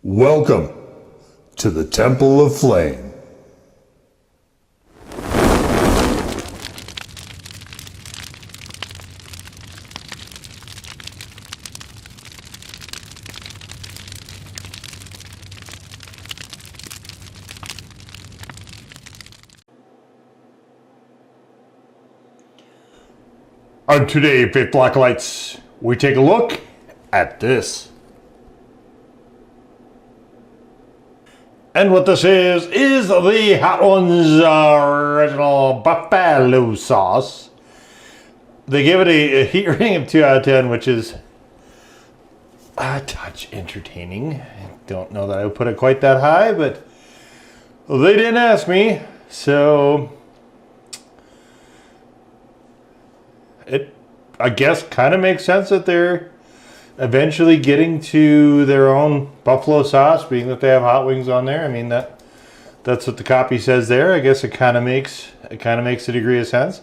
Welcome to the Temple of Flame. On today, Fifth Black Lights, we take a look at this. And what this is the Hot Ones original buffalo sauce. They give it a heat rating of 2 out of 10, which is a touch entertaining. I don't know that I would put it quite that high, but they didn't ask me, so it, I guess, kind of makes sense that they're eventually getting to their own buffalo sauce, being that they have hot wings on there. I mean, that's what the copy says there. I guess it kind of makes a degree of sense.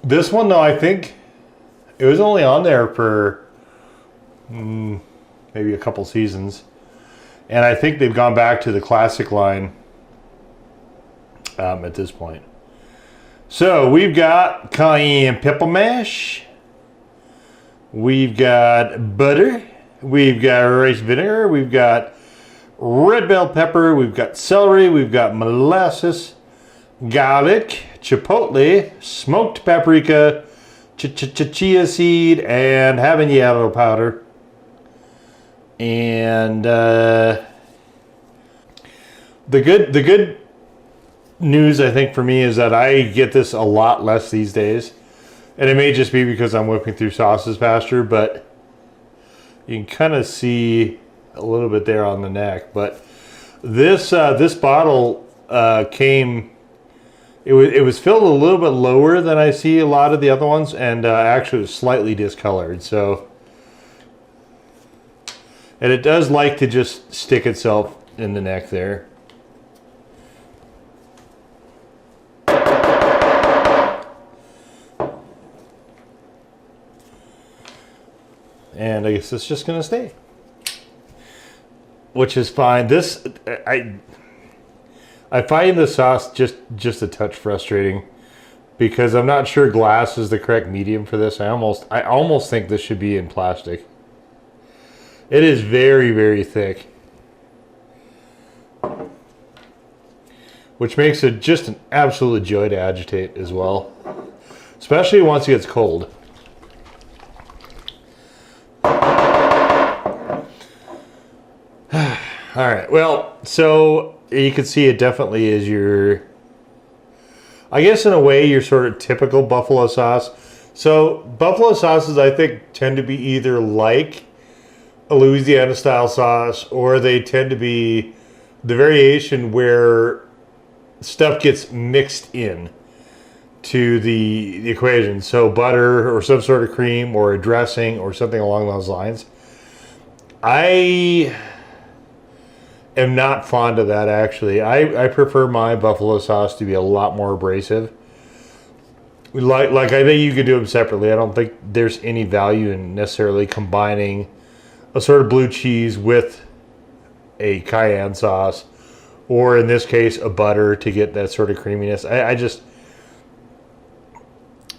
This one, though, I think it was only on there for maybe a couple seasons, and I think they've gone back to the classic line at this point. So we've got cayenne pepper mash. We've got butter, we've got rice vinegar, we've got red bell pepper, we've got celery, we've got molasses, garlic, chipotle, smoked paprika, chia seed, and habanero powder. And the good news, I think, for me is that I get this a lot less these days. And it may just be because I'm whipping through sauces faster, but you can kind of see a little bit there on the neck. But this bottle came, it was filled a little bit lower than I see a lot of the other ones, and actually was slightly discolored. So, and it does like to just stick itself in the neck there. And I guess it's just going to stay, which is fine. This, I find the sauce just a touch frustrating because I'm not sure glass is the correct medium for this. I almost think this should be in plastic. It is very, very thick, which makes it just an absolute joy to agitate as well, especially once it gets cold. All right, well, so you can see it definitely is your, I guess in a way, your sort of typical buffalo sauce. So buffalo sauces, I think, tend to be either like a Louisiana style sauce, or they tend to be the variation where stuff gets mixed in to the equation. So butter or some sort of cream or a dressing or something along those lines. I am not fond of that, actually. I prefer my buffalo sauce to be a lot more abrasive. Like I think you could do them separately. I don't think there's any value in necessarily combining a sort of blue cheese with a cayenne sauce, or in this case, a butter to get that sort of creaminess. I just,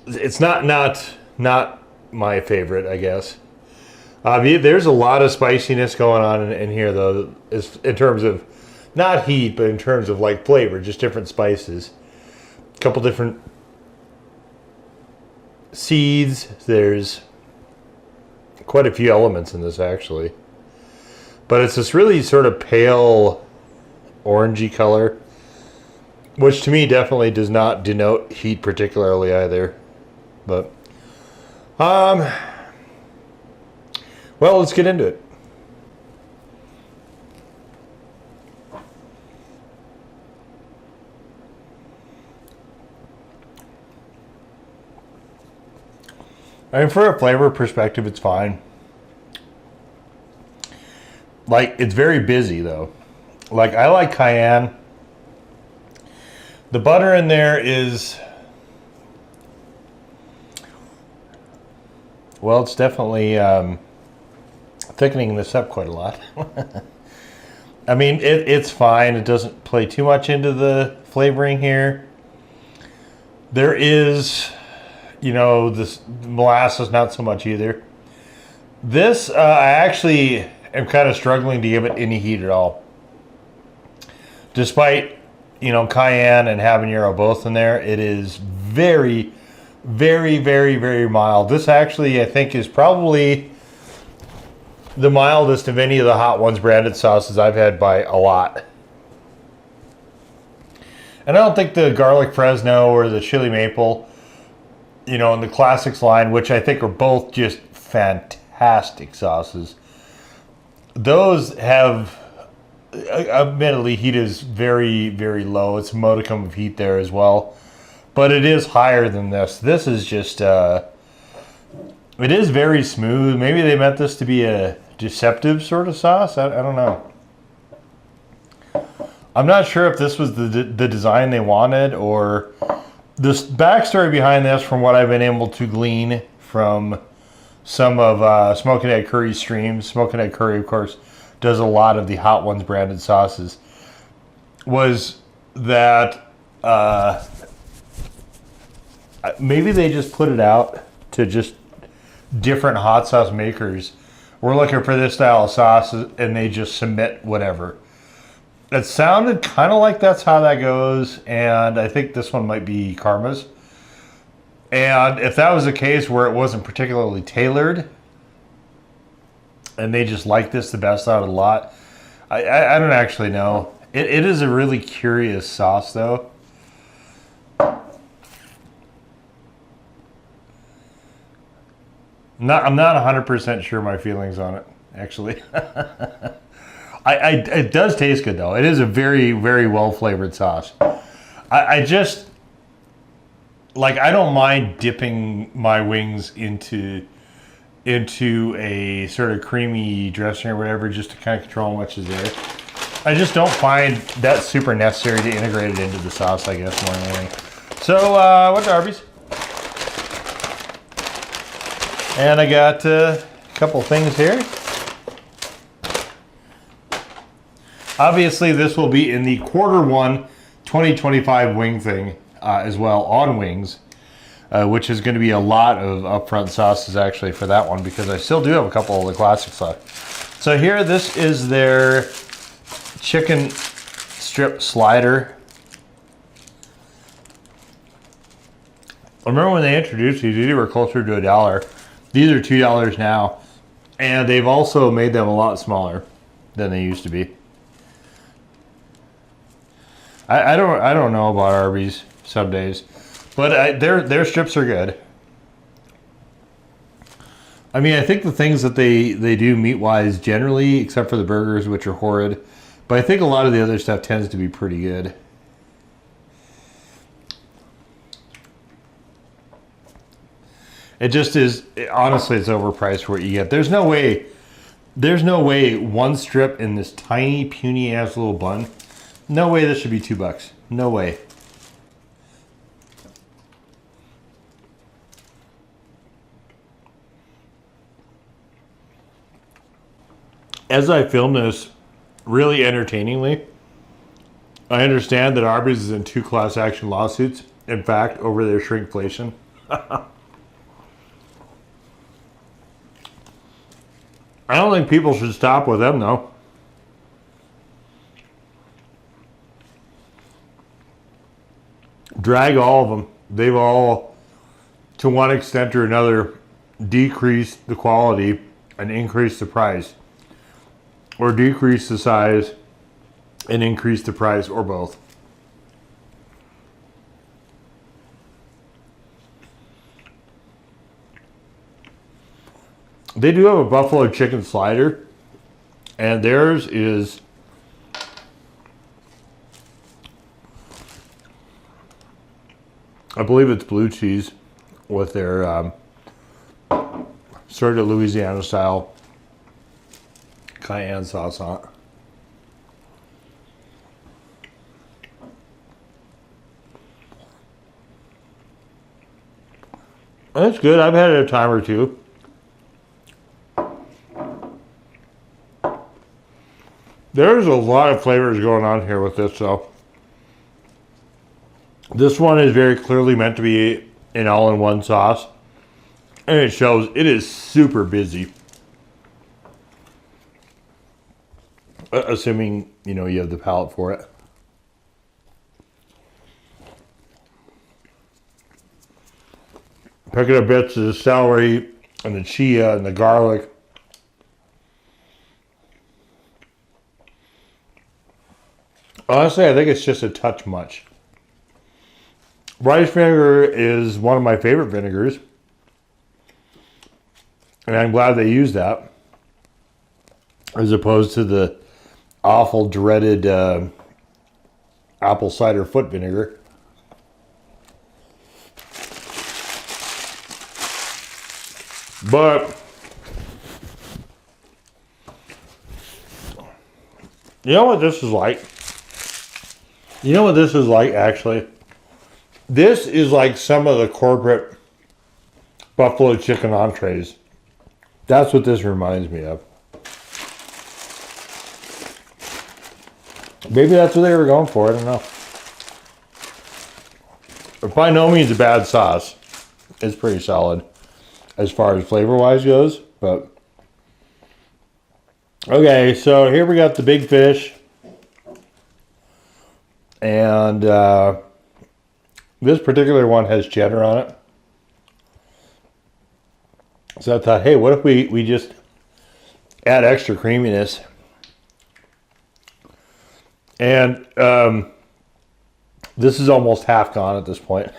it's not my favorite, I guess. There's a lot of spiciness going on in here, though, in terms of not heat, but in terms of like flavor, just different spices. A couple different seeds. There's quite a few elements in this, actually. But it's this really sort of pale orangey color, which to me definitely does not denote heat particularly either. But, well, let's get into it. I mean, for a flavor perspective, it's fine. Like, it's very busy, though. Like, I like cayenne. The butter in there is, well, it's definitely thickening this up quite a lot. I mean, it's fine. It doesn't play too much into the flavoring here. There is, you know, this molasses, not so much either. This, I actually am kind of struggling to give it any heat at all. Despite, you know, cayenne and habanero both in there, it is very, very, very, very mild. This actually, I think, is probably the mildest of any of the Hot Ones branded sauces I've had by a lot. And I don't think the garlic Fresno or the chili maple, you know, in the classics line, which I think are both just fantastic sauces, those have, admittedly, heat is very, very low. It's a modicum of heat there as well. But it is higher than this. This is just, it is very smooth. Maybe they meant this to be a deceptive sort of sauce. I don't know. I'm not sure if this was the design they wanted, or this backstory behind this, from what I've been able to glean from some of Smoking Egg Curry's streams. Smoking Egg Curry, of course, does a lot of the Hot Ones branded sauces. Was that maybe they just put it out to just different hot sauce makers. We're looking for this style of sauce, and they just submit whatever. It sounded kind of like that's how that goes, and I think this one might be Karma's. And if that was the case where it wasn't particularly tailored, and they just like this the best out of the lot, I don't actually know. It is a really curious sauce, though. I'm not 100% sure my feelings on it, actually. It does taste good, though. It is a very, very well-flavored sauce. I just, like, I don't mind dipping my wings into a sort of creamy dressing or whatever, just to kind of control how much is there. I just don't find that super necessary to integrate it into the sauce, I guess, more than anything. So, what's Arby's? And I got a couple things here. Obviously, this will be in the Q1 2025 wing thing as well, on wings, which is going to be a lot of upfront sauces actually for that one, because I still do have a couple of the classics left. So here, this is their chicken strip slider. I remember when they introduced these were closer to $1. These are $2 now, and they've also made them a lot smaller than they used to be. I don't know about Arby's some days, but their strips are good. I mean, I think the things that they do meat-wise generally, except for the burgers, which are horrid, but I think a lot of the other stuff tends to be pretty good. It just is, honestly, it's overpriced for what you get. There's no way one strip in this tiny, puny-ass little bun, no way this should be $2. No way. As I film this really entertainingly, I understand that Arby's is in 2 class action lawsuits, in fact, over their shrinkflation. I don't think people should stop with them, though. Drag all of them. They've all, to one extent or another, decreased the quality and increased the price. Or decreased the size and increased the price, or both. They do have a buffalo chicken slider, and theirs is I believe it's blue cheese with their sort of Louisiana style cayenne sauce on it. That's good. I've had it a time or two. There's a lot of flavors going on here with this, though. This one is very clearly meant to be an all-in-one sauce. And it shows it is super busy. Assuming, you know, you have the palate for it. Picking up bits of the celery and the chia and the garlic. Honestly, I think it's just a touch much. Rice vinegar is one of my favorite vinegars. And I'm glad they use that. As opposed to the awful, dreaded apple cider foot vinegar. But you know what this is like? You know what this is like, actually? This is like some of the corporate buffalo chicken entrees. That's what this reminds me of. Maybe that's what they were going for. I don't know. But by no means a bad sauce. It's pretty solid as far as flavor-wise goes. But okay, so here we got the big fish. And this particular one has cheddar on it. So I thought, hey, what if we just add extra creaminess? And this is almost half gone at this point.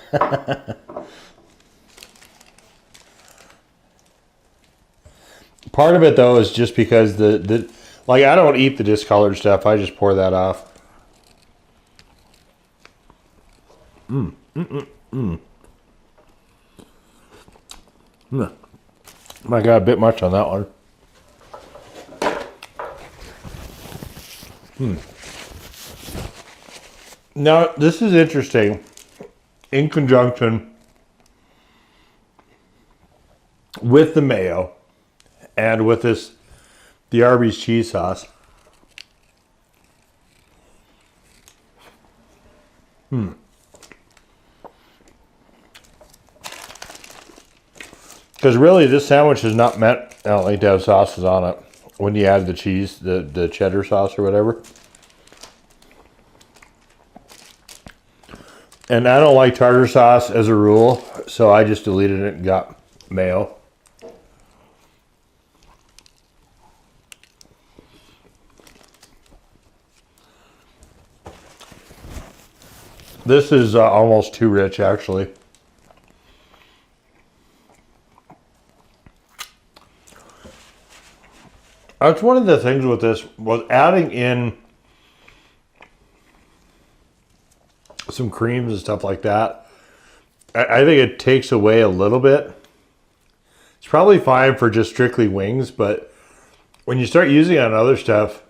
Part of it, though, is just because like, I don't eat the discolored stuff. I just pour that off. I got a bit much on that one. Now, this is interesting. In conjunction with the mayo and with the Arby's cheese sauce. Because really, this sandwich is not meant, I don't think, to have sauces on it. When you add the cheese, the cheddar sauce or whatever. And I don't like tartar sauce as a rule, so I just deleted it and got mayo. This is almost too rich, actually. That's one of the things with this, was adding in some creams and stuff like that. I think it takes away a little bit. It's probably fine for just strictly wings, but when you start using it on other stuff,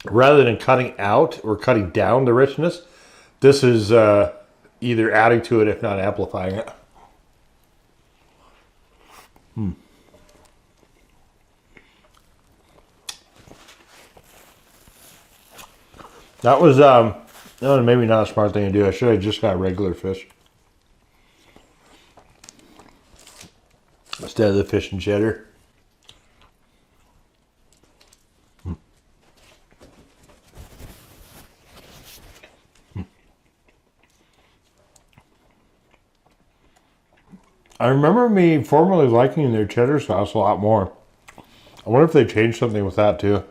rather than cutting out or cutting down the richness, this is either adding to it, if not amplifying it. That was maybe not a smart thing to do. I should have just got regular fish instead of the fish and cheddar. I remember me formerly liking their cheddar sauce a lot more. I wonder if they changed something with that too.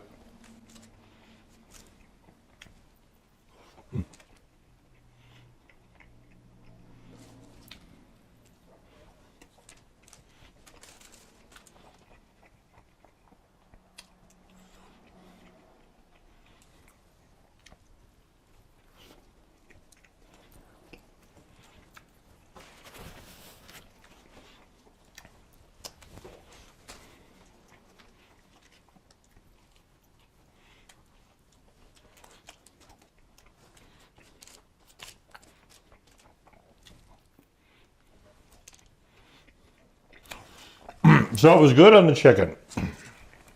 So it was good on the chicken.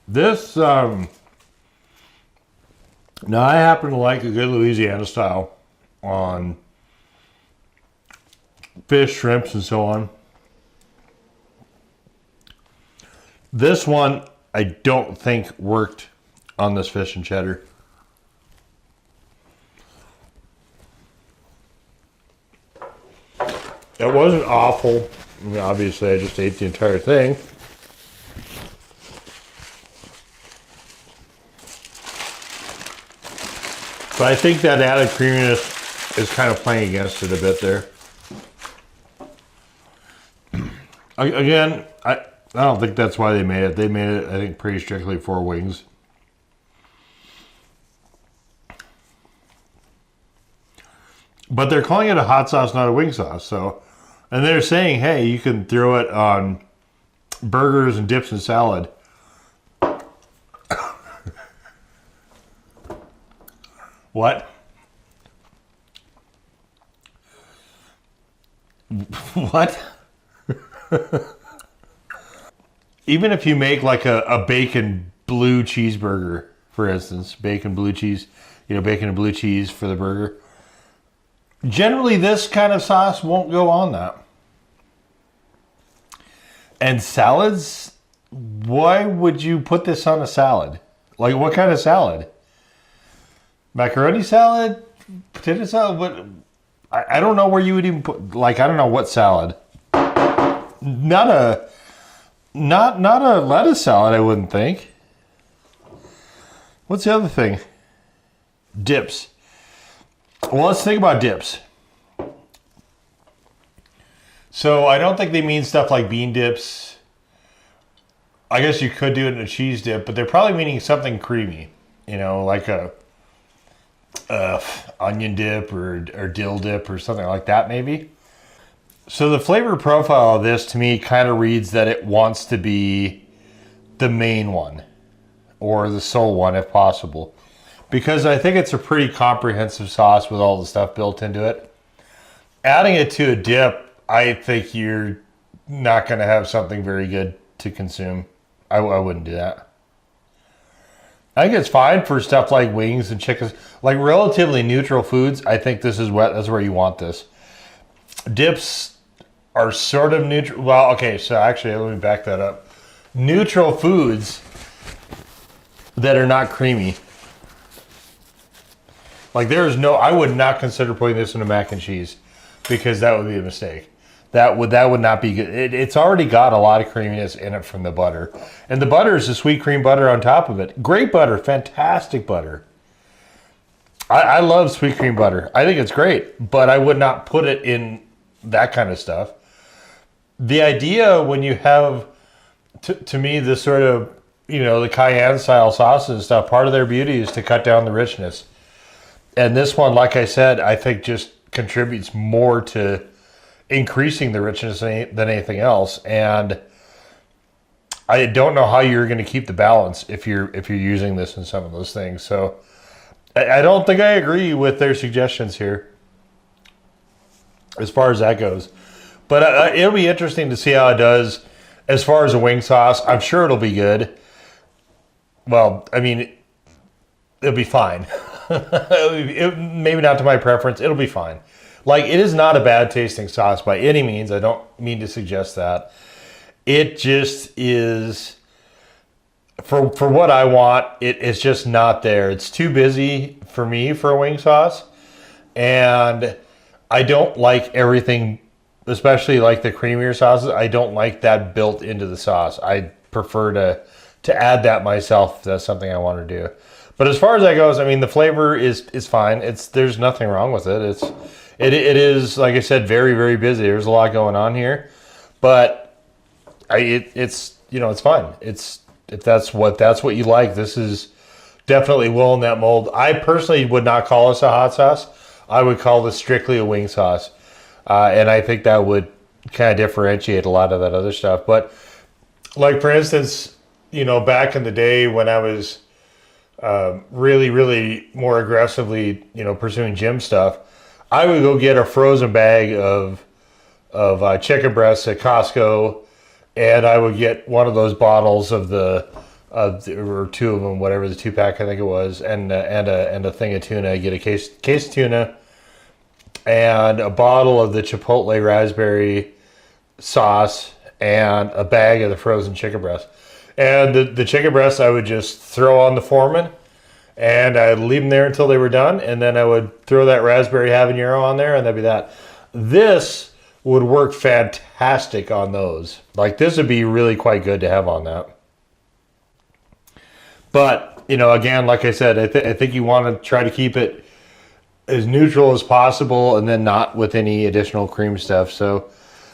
This Now, I happen to like a good Louisiana style on fish, shrimps, and so on. This one, I don't think worked on this fish and cheddar. It wasn't awful. I mean, obviously, I just ate the entire thing. But I think that added creaminess is kind of playing against it a bit there. Again, I don't think that's why they made it. They made it, I think, pretty strictly for wings. But they're calling it a hot sauce, not a wing sauce. So, and they're saying, hey, you can throw it on burgers and dips and salad. What? What? Even if you make like a bacon blue cheeseburger, for instance, bacon blue cheese, bacon and blue cheese for the burger. Generally, this kind of sauce won't go on that. And salads, why would you put this on a salad? Like, what kind of salad? Macaroni salad? Potato salad? What? I don't know where you would even put, like, I don't know what salad. Not a lettuce salad, I wouldn't think. What's the other thing? Dips. Well, let's think about dips. So I don't think they mean stuff like bean dips. I guess you could do it in a cheese dip, but they're probably meaning something creamy. Like a onion dip or dill dip or something like that maybe. So the flavor profile of this to me kind of reads that it wants to be the main one or the sole one if possible. Because I think it's a pretty comprehensive sauce with all the stuff built into it. Adding it to a dip, I think you're not going to have something very good to consume. I wouldn't do that. I think it's fine for stuff like wings and chickens. Like relatively neutral foods, I think this is that's where you want this. Dips are sort of neutral. Well, okay, so actually, let me back that up. Neutral foods that are not creamy. Like I would not consider putting this in a mac and cheese because that would be a mistake. That would not be good. It's already got a lot of creaminess in it from the butter. And the butter is the sweet cream butter on top of it. Great butter, fantastic butter. I love sweet cream butter. I think it's great, but I would not put it in that kind of stuff. The idea when you have, to me, this sort of, the cayenne style sauces and stuff, part of their beauty is to cut down the richness. And this one, like I said, I think just contributes more to increasing the richness than anything else. And I don't know how you're going to keep the balance if you're using this in some of those things. So I don't think I agree with their suggestions here as far as that goes. But it'll be interesting to see how it does as far as a wing sauce. I'm sure it'll be good. Well, I mean, it'll be fine. Maybe not to my preference. It'll be fine. Like, it is not a bad tasting sauce by any means. I don't mean to suggest that. It just is, for what I want, it's just not there. It's too busy for me for a wing sauce. And I don't like everything, especially like the creamier sauces. I don't like that built into the sauce. I prefer to add that myself if that's something I want to do. But as far as that goes, I mean, the flavor is fine. There's nothing wrong with it. It is, like I said, very, very busy. There's a lot going on here, but it's fine. If that's what you like, this is definitely well in that mold. I personally would not call this a hot sauce. I would call this strictly a wing sauce, and I think that would kind of differentiate a lot of that other stuff. But like, for instance, back in the day when I was really, really more aggressively, pursuing gym stuff, I would go get a frozen bag of chicken breasts at Costco, and I would get one of those bottles of the or two of them, whatever, the 2-pack I think it was, and a thing of tuna. You get a case of tuna and a bottle of the Chipotle raspberry sauce and a bag of the frozen chicken breast. And the chicken breasts I would just throw on the Foreman, and I'd leave them there until they were done, and then I would throw that raspberry habanero on there, and that'd be that. This would work fantastic on those. Like, this would be really quite good to have on that. But, you know, again, like I said, I think you want to try to keep it as neutral as possible, and then not with any additional cream stuff. So,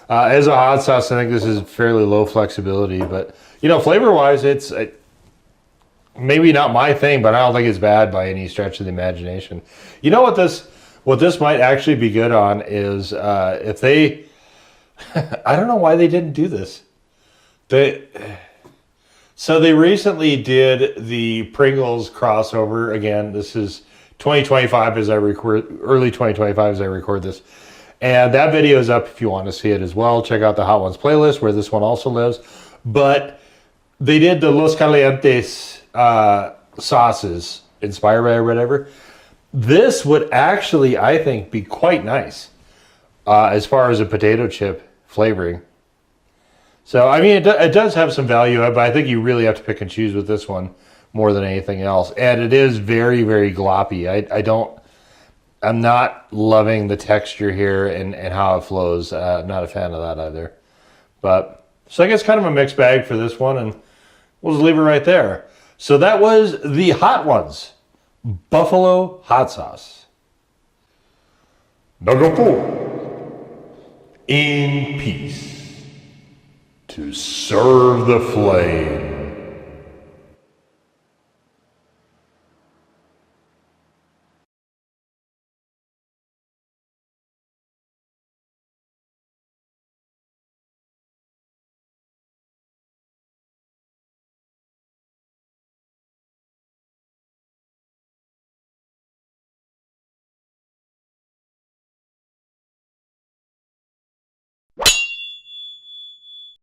as a hot sauce, I think this is fairly low flexibility, but, you know, flavor-wise, it's maybe not my thing, but I don't think it's bad by any stretch of the imagination. You know what this might actually be good on is if they, I don't know why they didn't do this. So they recently did the Pringles crossover. Again, this is 2025 as I record, early 2025 as I record this. And that video is up if you want to see it as well. Check out the Hot Ones playlist where this one also lives. But they did the Los Calientes sauces inspired by or whatever. This would actually, I think, be quite nice as far as a potato chip flavoring. So, I mean, it does have some value, but I think you really have to pick and choose with this one more than anything else. And it is very, very gloppy. I'm not loving the texture here and how it flows. I'm not a fan of that either. But, so I guess kind of a mixed bag for this one, and we'll just leave it right there. So that was the Hot Ones Buffalo Hot Sauce. Number 4. In peace. To serve the flame.